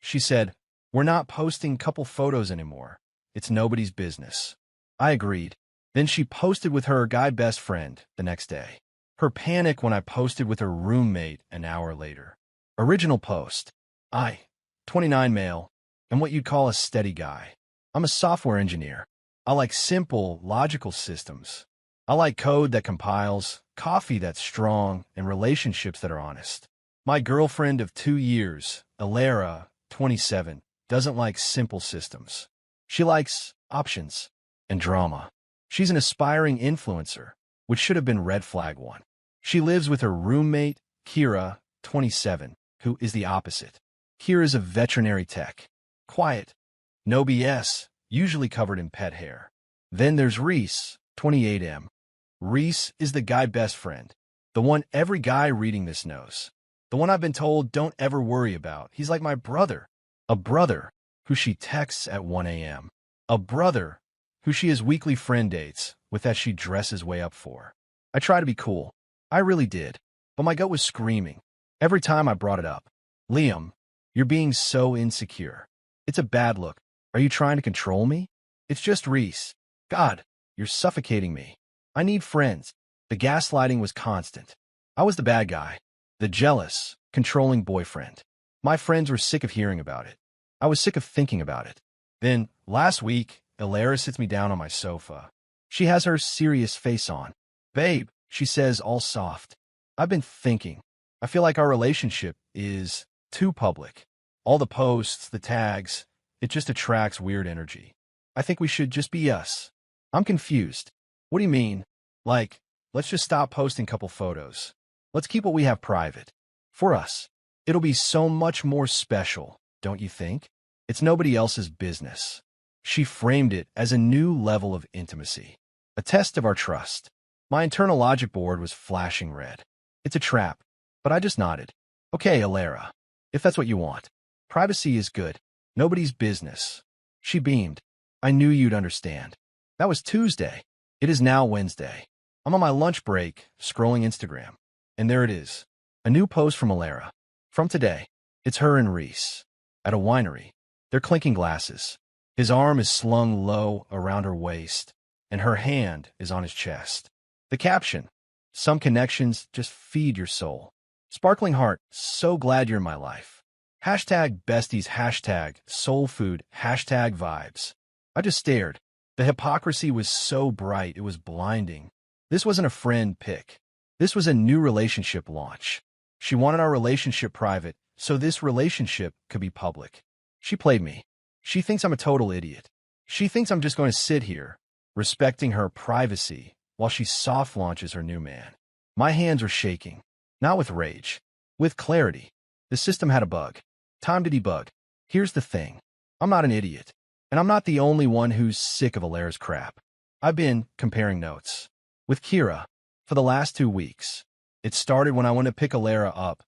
She said, "We're not posting couple photos anymore. It's nobody's business." I agreed. Then she posted with her guy best friend the next day. Her panic when I posted with her roommate an hour later. Original post. 29 male, and what you'd call a steady guy. I'm a software engineer. I like simple, logical systems. I like code that compiles, coffee that's strong, and relationships that are honest. My girlfriend of 2 years, Alara, 27, doesn't like simple systems. She likes options and drama. She's an aspiring influencer, which should have been red flag 1. She lives with her roommate, Kira, 27, who is the opposite. Kira's a veterinary tech. Quiet. No BS, usually covered in pet hair. Then there's Reese, 28M. Reese is the guy best friend. The one every guy reading this knows. The one I've been told don't ever worry about. He's like my brother. A brother who she texts at 1 a.m. A brother who she has weekly friend dates with that she dresses way up for. I try to be cool. I really did. But my gut was screaming. Every time I brought it up. Liam, you're being so insecure. It's a bad look. Are you trying to control me? It's just Reese. God, you're suffocating me. I need friends. The gaslighting was constant. I was the bad guy. The jealous, controlling boyfriend. My friends were sick of hearing about it. I was sick of thinking about it. Then, last week, Alara sits me down on my sofa. She has her serious face on. "Babe," she says, all soft. "I've been thinking. I feel like our relationship is too public. All the posts, the tags, it just attracts weird energy. I think we should just be us." I'm confused. "What do you mean?" "Like, let's just stop posting couple photos. Let's keep what we have private. For us. It'll be so much more special, don't you think? It's nobody else's business." She framed it as a new level of intimacy. A test of our trust. My internal logic board was flashing red. It's a trap. But I just nodded. "Okay, Alara. If that's what you want. Privacy is good. Nobody's business." She beamed. "I knew you'd understand." That was Tuesday. It is now Wednesday. I'm on my lunch break, scrolling Instagram. And there it is. A new post from Alara. From today. It's her and Reese. At a winery. They're clinking glasses. His arm is slung low around her waist, and her hand is on his chest. The caption. "Some connections just feed your soul. Sparkling heart, so glad you're in my life. Hashtag besties, hashtag soul food, hashtag vibes." I just stared. The hypocrisy was so bright it was blinding. This wasn't a friend pic. This was a new relationship launch. She wanted our relationship private, so this relationship could be public. She played me. She thinks I'm a total idiot. She thinks I'm just going to sit here, respecting her privacy, while she soft launches her new man. My hands were shaking. Not with rage. With clarity. The system had a bug. Time to debug. Here's the thing. I'm not an idiot. And I'm not the only one who's sick of Alara's crap. I've been comparing notes. With Kira. For the last 2 weeks. It started when I went to pick Alara up,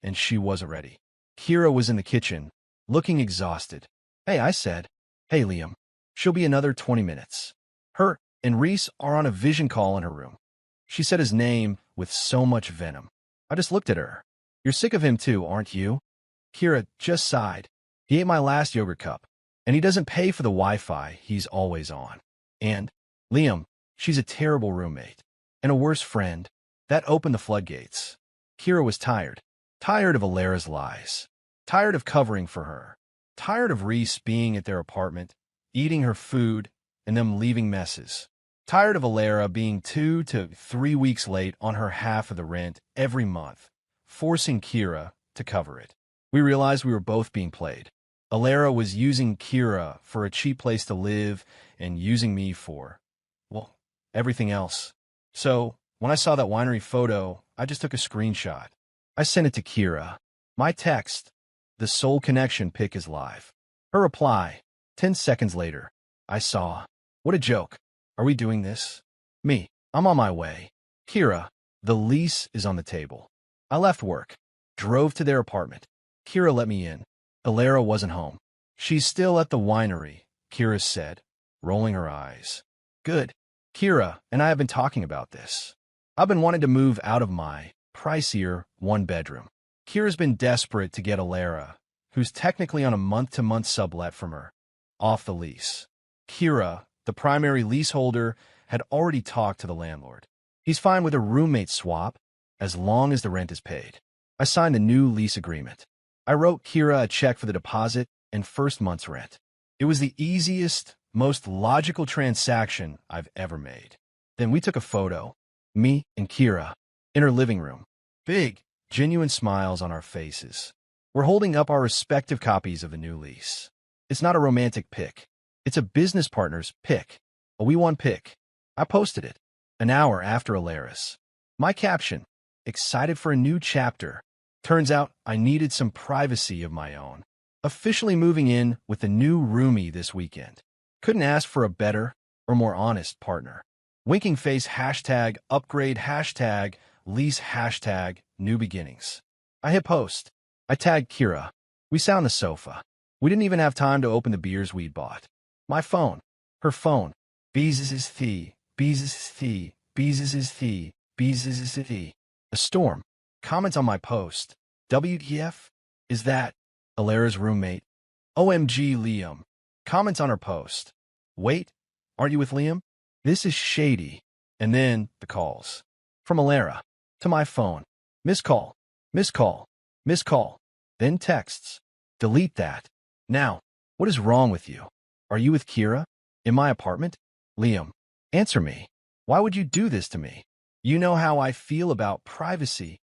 and she wasn't ready. Kira was in the kitchen, looking exhausted. "Hey," I said. "Hey, Liam. She'll be another 20 minutes. Her and Reese are on a vision call in her room." She said his name with so much venom. I just looked at her. "You're sick of him too, aren't you?" Kira just sighed. "He ate my last yogurt cup, and he doesn't pay for the Wi-Fi he's always on. And, Liam, she's a terrible roommate. And a worse friend." That opened the floodgates. Kira was tired. Tired of Alara's lies. Tired of covering for her. Tired of Reese being at their apartment, eating her food, and them leaving messes. Tired of Alara being 2 to 3 weeks late on her half of the rent every month, forcing Kira to cover it. We realized we were both being played. Alara was using Kira for a cheap place to live and using me for, well, everything else. So, when I saw that winery photo, I just took a screenshot. I sent it to Kira. My text, "The soul connection pic is live." Her reply, 10 seconds later. I saw. "What a joke. Are we doing this?" Me, "I'm on my way." Kira, "The lease is on the table." I left work. Drove to their apartment. Kira let me in. Alara wasn't home. "She's still at the winery," Kira said, rolling her eyes. "Good. Kira and I have been talking about this. I've been wanting to move out of my pricier 1-bedroom. Kira's been desperate to get Alara who's technically on a month-to-month sublet from her, off the lease. Kira, the primary leaseholder, had already talked to the landlord. He's fine with a roommate swap as long as the rent is paid. I signed a new lease agreement. I wrote Kira a check for the deposit and first month's rent. It was the easiest, most logical transaction I've ever made. Then we took a photo, me and Kira, in her living room. Big, genuine smiles on our faces. We're holding up our respective copies of the new lease. It's not a romantic pic. It's a business partner's pic. A we won pic. I posted it an hour after Alaris. My caption, excited for a new chapter. Turns out I needed some privacy of my own. Officially moving in with the new roomie this weekend. Couldn't ask for a better or more honest partner. Winking face hashtag upgrade hashtag lease hashtag new beginnings. I hit post. I tagged Kira. We sat on the sofa. We didn't even have time to open the beers we'd bought. My phone. Her phone. Beezes thee. Beezes thee. Beezes thee. Beezes thee. A storm. Comments on my post. WTF? Is that Alara's roommate? OMG Liam. Comments on her post. Wait, aren't you with Liam? This is shady. And then the calls. From Alara. To my phone. Missed call. Missed call. Missed call. Then texts. Delete that. Now, what is wrong with you? Are you with Kira? In my apartment? Liam. Answer me. Why would you do this to me? You know how I feel about privacy.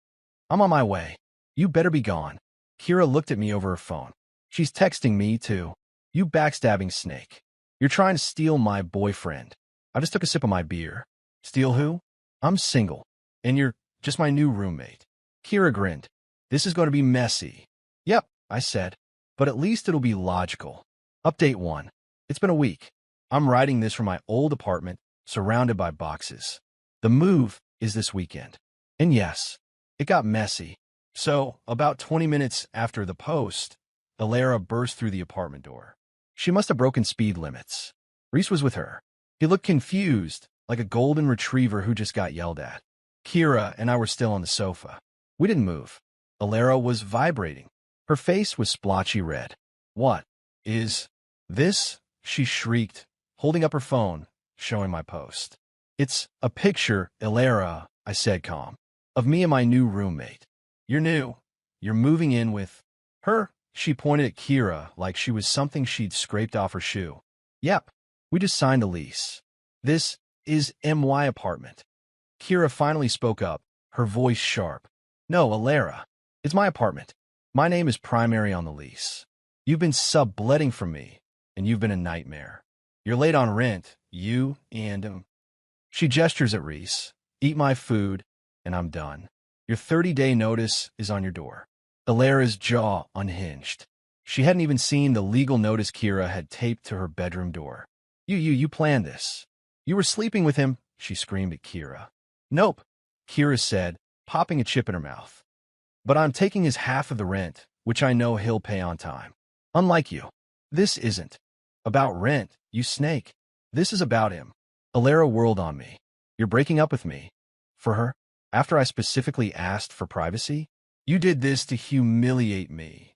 I'm on my way. You better be gone. Kira looked at me over her phone. She's texting me too. You backstabbing snake. You're trying to steal my boyfriend. I just took a sip of my beer. Steal who? I'm single. And you're just my new roommate. Kira grinned. This is going to be messy. Yep, I said. But at least it'll be logical. Update 1. It's been a week. I'm writing this from my old apartment, surrounded by boxes. The move is this weekend. And yes, it got messy. So, about 20 minutes after the post, Alara burst through the apartment door. She must have broken speed limits. Reese was with her. He looked confused, like a golden retriever who just got yelled at. Kira and I were still on the sofa. We didn't move. Alara was vibrating. Her face was splotchy red. What is this? She shrieked, holding up her phone, showing my post. It's a picture, Alara, I said calm, of me and my new roommate. You're new. You're moving in with her. She pointed at Kira like she was something she'd scraped off her shoe. Yep, we just signed a lease. This is my apartment. Kira finally spoke up, her voice sharp. No, Alara. It's my apartment. My name is primary on the lease. You've been subletting from me, and you've been a nightmare. You're late on rent, you and She gestures at Reese. Eat my food, and I'm done. Your 30-day notice is on your door. Alara's jaw unhinged. She hadn't even seen the legal notice Kira had taped to her bedroom door. You planned this. You were sleeping with him, she screamed at Kira. Nope, Kira said, popping a chip in her mouth. But I'm taking his half of the rent, which I know he'll pay on time. Unlike you. This isn't about rent, you snake. This is about him. Alara whirled on me. You're breaking up with me. For her? After I specifically asked for privacy? You did this to humiliate me.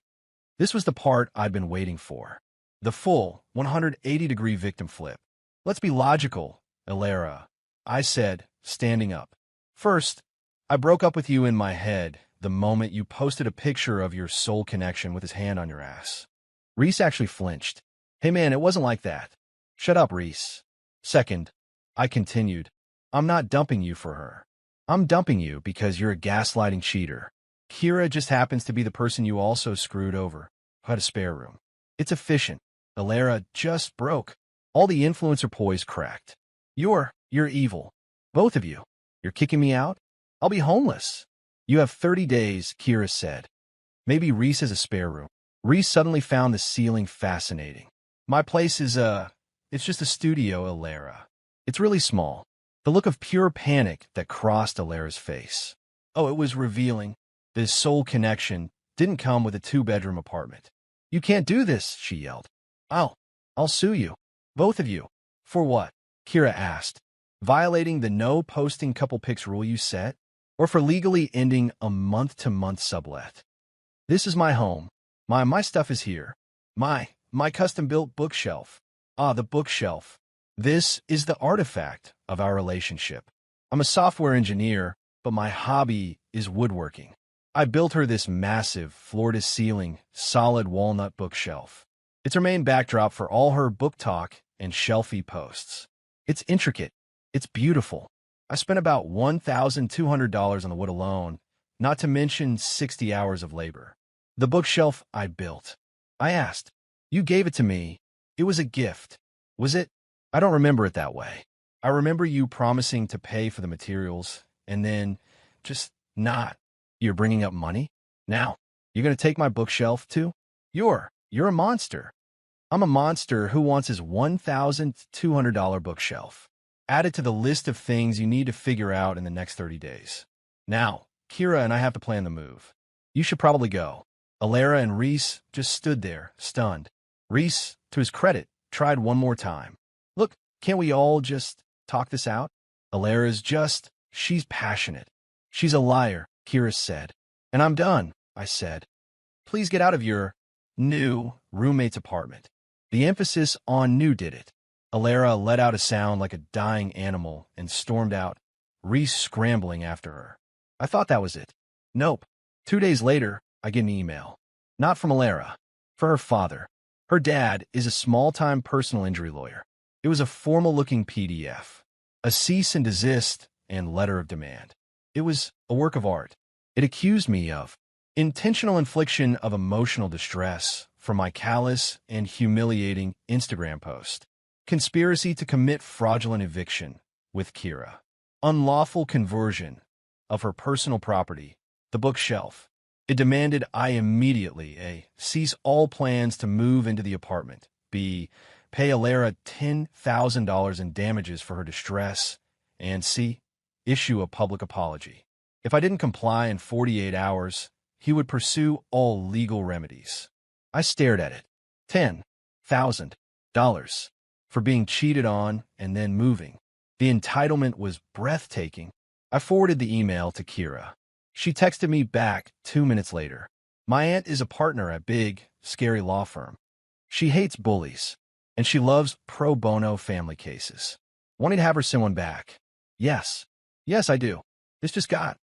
This was the part I'd been waiting for. The full 180-degree victim flip. Let's be logical, Alara, I said, standing up. First, I broke up with you in my head the moment you posted a picture of your soul connection with his hand on your ass. Reese actually flinched. Hey man, it wasn't like that. Shut up, Reese. Second, I continued, I'm not dumping you for her. I'm dumping you because you're a gaslighting cheater. Kira just happens to be the person you also screwed over, who had a spare room. It's efficient. Alara just broke. All the influencer poise cracked. You're evil. Both of you. You're kicking me out? I'll be homeless. You have 30 days, Kira said. Maybe Reese has a spare room. Reese suddenly found the ceiling fascinating. My place is it's just a studio, Alara. It's really small. The look of pure panic that crossed Alara's face. Oh, it was revealing. This soul connection didn't come with a 2-bedroom apartment. You can't do this, she yelled. I'll sue you. Both of you. For what? Kira asked. Violating the no posting couple pics rule you set? Or for legally ending a month-to-month sublet? This is my home, My stuff is here. My custom-built bookshelf. Ah, the bookshelf. This is the artifact of our relationship. I'm a software engineer, but my hobby is woodworking. I built her this massive, floor-to-ceiling, solid walnut bookshelf. It's her main backdrop for all her book talk and shelfie posts. It's intricate. It's beautiful. I spent about $1,200 on the wood alone, not to mention 60 hours of labor. The bookshelf I built. I asked. You gave it to me. It was a gift. Was it? I don't remember it that way. I remember you promising to pay for the materials, and then just not. You're bringing up money? Now, you're going to take my bookshelf, too? You're a monster. I'm a monster who wants his $1,200 bookshelf. Add it to the list of things you need to figure out in the next 30 days. Now, Kira and I have to plan the move. You should probably go. Alara and Reese just stood there, stunned. Reese, to his credit, tried one more time. Look, can't we all just talk this out? She's passionate. She's a liar, Kira said. And I'm done, I said. Please get out of your new roommate's apartment. The emphasis on new did it. Alara let out a sound like a dying animal and stormed out, Reese scrambling after her. I thought that was it. Nope. 2 days later, I get an email. Not from Alara. For her father. Her dad is a small-time personal injury lawyer. It was a formal-looking PDF. A cease and desist and letter of demand. It was a work of art. It accused me of intentional infliction of emotional distress for my callous and humiliating Instagram post. Conspiracy to commit fraudulent eviction with Kira. Unlawful conversion of her personal property, the bookshelf. It demanded I immediately A. cease all plans to move into the apartment, B. pay Alara $10,000 in damages for her distress, and C. issue a public apology. If I didn't comply in 48 hours, he would pursue all legal remedies. I stared at it. $10,000 for being cheated on and then moving. The entitlement was breathtaking. I forwarded the email to Kira. She texted me back 2 minutes later. My aunt is a partner at big, scary law firm. She hates bullies, and she loves pro bono family cases. Wanting to have her send one back. Yes, I do. This just got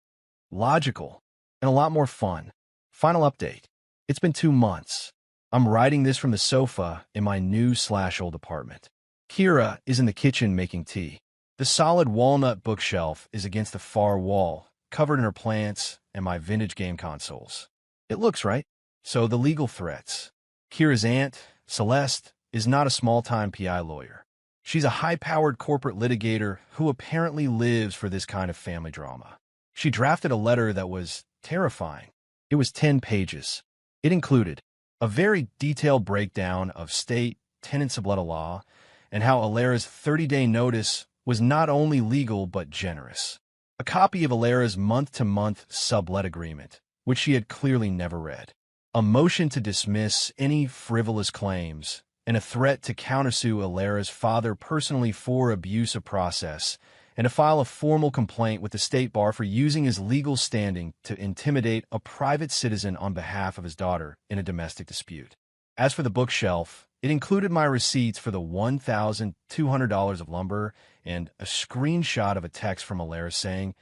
logical and a lot more fun. Final update. It's been 2 months. I'm writing this from the sofa in my new/old apartment. Kira is in the kitchen making tea. The solid walnut bookshelf is against the far wall, covered in her plants and my vintage game consoles. It looks right. So the legal threats. Kira's aunt, Celeste, is not a small-time PI lawyer. She's a high-powered corporate litigator who apparently lives for this kind of family drama. She drafted a letter that was terrifying. It was 10 pages. It included a very detailed breakdown of state tenant sublet law and how Alara's 30-day notice was not only legal but generous. A copy of Alara's month-to-month sublet agreement, which she had clearly never read. A motion to dismiss any frivolous claims, and a threat to countersue Alara's father personally for abuse of process, and to file a formal complaint with the state bar for using his legal standing to intimidate a private citizen on behalf of his daughter in a domestic dispute. As for the bookshelf, it included my receipts for the $1,200 of lumber and a screenshot of a text from Alara saying,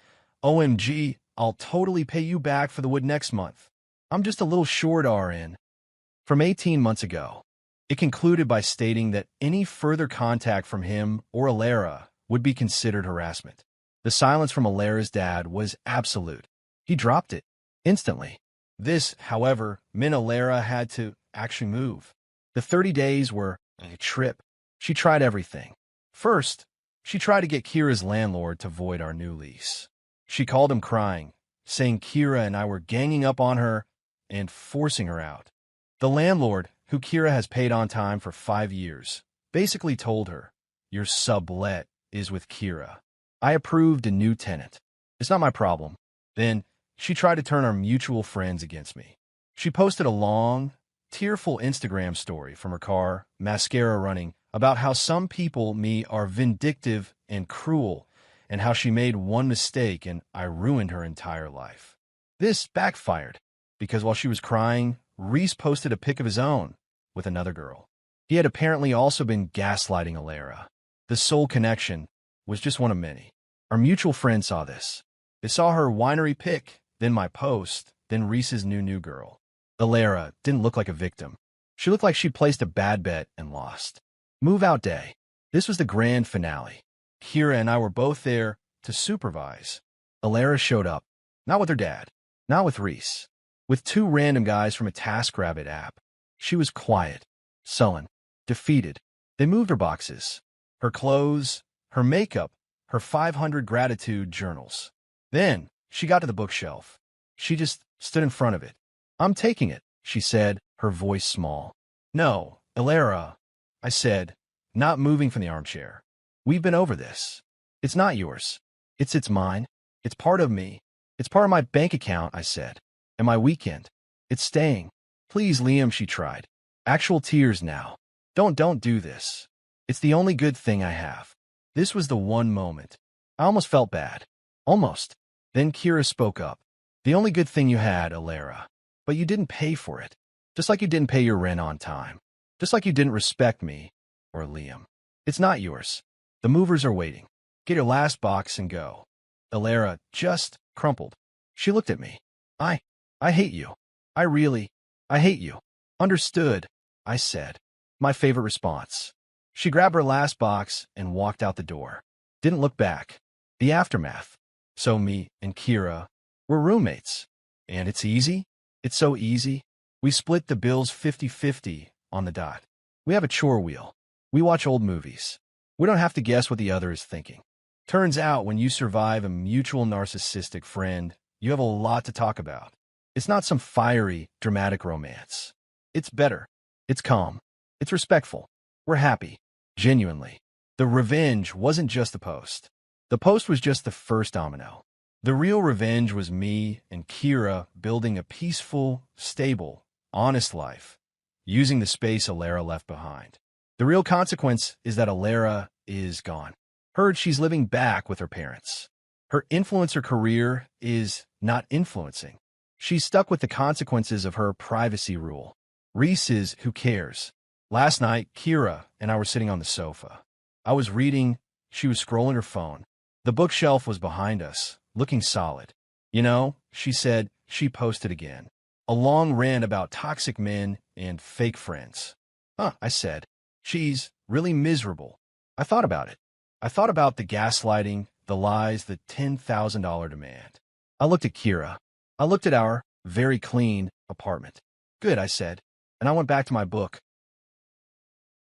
OMG, I'll totally pay you back for the wood next month. I'm just a little short RN. From 18 months ago, it concluded by stating that any further contact from him or Alara would be considered harassment. The silence from Alara's dad was absolute. He dropped it instantly. This, however, meant Alara had to actually move. The 30 days were a trip. She tried everything. First, she tried to get Kira's landlord to void our new lease. She called him crying, saying Kira and I were ganging up on her and forcing her out. The landlord, who Kira has paid on time for 5 years, basically told her, your sublet is with Kira. I approved a new tenant. It's not my problem. Then she tried to turn our mutual friends against me. She posted a long, tearful Instagram story from her car, mascara running, about how some people, me, are vindictive and cruel, and how she made one mistake and I ruined her entire life. This backfired, because while she was crying, Reese posted a pic of his own with another girl. He had apparently also been gaslighting Alara. The soul connection was just one of many. Our mutual friend saw this. They saw her winery pic, then my post, then Reese's new girl. Alara didn't look like a victim. She looked like she'd placed a bad bet and lost. Move out day. This was the grand finale. Kira and I were both there to supervise. Alara showed up, not with her dad, not with Reese, with two random guys from a TaskRabbit app. She was quiet, sullen, defeated. They moved her boxes, her clothes, her makeup, her 500 gratitude journals. Then she got to the bookshelf. She just stood in front of it. "I'm taking it," she said, her voice small. "No, Alara," I said, not moving from the armchair. "We've been over this. It's not yours. It's mine. It's part of me. It's part of my bank account," I said. "And my weekend. It's staying." "Please, Liam," she tried. Actual tears now. Don't do this. It's the only good thing I have." This was the one moment. I almost felt bad. Almost. Then Kira spoke up. "The only good thing you had, Alara. But you didn't pay for it. Just like you didn't pay your rent on time. Just like you didn't respect me or Liam. It's not yours. The movers are waiting. Get your last box and go." Alara just crumpled. She looked at me. I hate you. I hate you." "Understood," I said. My favorite response. She grabbed her last box and walked out the door. Didn't look back. The aftermath. So me and Kira were roommates. And it's easy. It's so easy. We split the bills 50-50 on the dot. We have a chore wheel. We watch old movies. We don't have to guess what the other is thinking. Turns out when you survive a mutual narcissistic friend, you have a lot to talk about. It's not some fiery, dramatic romance. It's better. It's calm. It's respectful. We're happy. Genuinely. The revenge wasn't just the post. The post was just the first domino. The real revenge was me and Kira building a peaceful, stable, honest life, using the space Alara left behind. The real consequence is that Alara is gone. Heard she's living back with her parents. Her influencer career is not influencing. She's stuck with the consequences of her privacy rule. Reese is who cares. Last night, Kira and I were sitting on the sofa. I was reading. She was scrolling her phone. The bookshelf was behind us, looking solid. "You know," she said, she posted again. A long rant about toxic men and fake friends. "Huh," I said. "She's really miserable." I thought about it. I thought about the gaslighting, the lies, the $10,000 demand. I looked at Kira. I looked at our very clean apartment. "Good," I said, and I went back to my book.